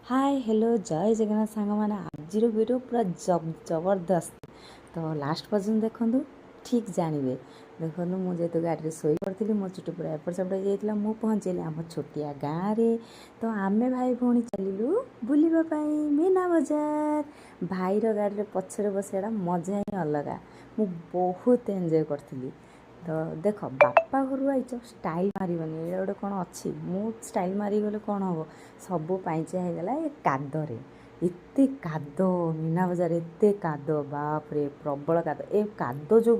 Hi hello जय जगन्नाथ सांग मैंने आज वीडियो पूरा जबरदस्त तो लास्ट पर्यटन देखूँ ठीक जानवे देखो मुझे गाड़ी शोई पड़ी मो चुटी पूरा एपट सेपट हो मुझे पहुँचली आम छोटिया गाँव में तो आम भाई भौणी चलू बुलवाई मीना बजार भाईर गाड़ी पछरे बसड़ा मजा ही अलग मु बहुत एंजॉय करी। तो देख बापा घर आईच स्टाइल मारबनी ये गोटे कौन अच्छी मु स्टाइल मारिगले कौन हम सबू पैंचा होगला ये कादरे एत काद मीना बजार एत काद बाप रे प्रबल काद ए काद जो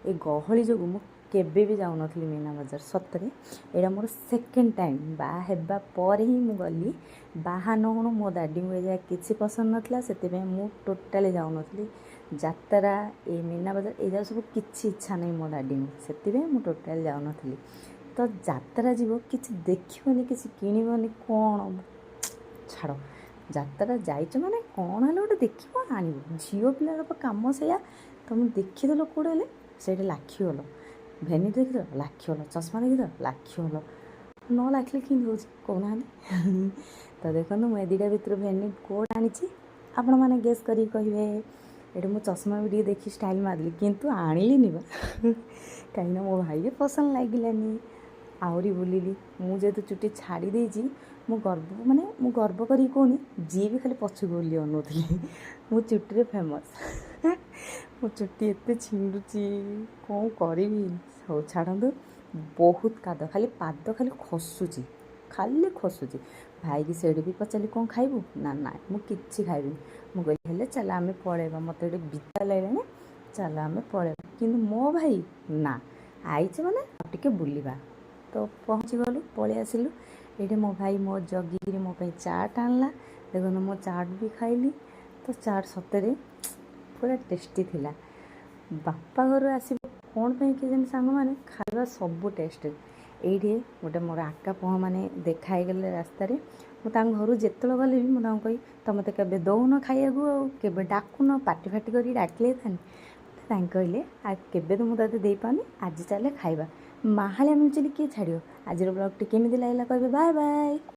ए गहली जो मु केबे भी जाऊन मीना बजार सतरे एटा मोर सेकेंड टाइम बाहा पर ही मु गली बाहा नहुणु मो दादी को किसी पसंद नाला से मु टोटाली जाऊन जातरा ए मीना बजार ये सब किसी इच्छा नहीं मो दादी से मु टोटाली जाऊन तो जातरा जीव किसी देखनी किसी किणवनी कौन छाड़ जातरा जाइच माने कौन है गोटे देख आण झील पिलार कम से तुम देखीदेल कौटे से लाखिगल भेनी देखीद लाखिगल चश्मा देखीद लाखिगल न लाखिले कि कहना तो देखो मुझे दुटा भितर भेनी कौट आनी आपण मैंने गेस कर कहे ये मो चश्मा भी देखी स्टाइल मारली किंतु आणिली बा कहीं मो भाई पसंद लगिलानी आहरी बुलिली मुझे चुटी छाड़ी देजी मु गर्व माने मु गर्व करी कहनी जी भी खाली पछू बोली अनौली मो चुटी फेमस मो चुटी एत छिंडुची कौन करी सब छाड़ू बहुत काद खाली पाद खाली खसुची भाई की सेठी भी पचारि कौन खाइबू ना ना मुझे खाइबी मुझे चल आम पलैबा मत बिता लगे चल आम पलैबा कि मो भाई ना आईचे मैंने टे बुलवा तो पहुँची गलु पलि आसिलु ये मो भाई मो जगिरी मो चाट आणला देखो मो चाट भी खाइली तो चाट सतरे पूरा टेस्टी थिला बापा घर आसब कौन के सांग मैंने खावा सब टेस्ट ये गोटे मोर आका पुह मैंने देखाई गले रास्तार मुझे घर जिते गली भी मुझे कही तुम तो केवे दौन खाइबा के डाकुन पार्टी फाटी कर डाकिले कहले आ केवे तो मुझे दे पानी आज चले खाइबा माहालिया मिलचली किए छाड़ आज ब्लॉग टी केमी लगला कहे बाय बाय।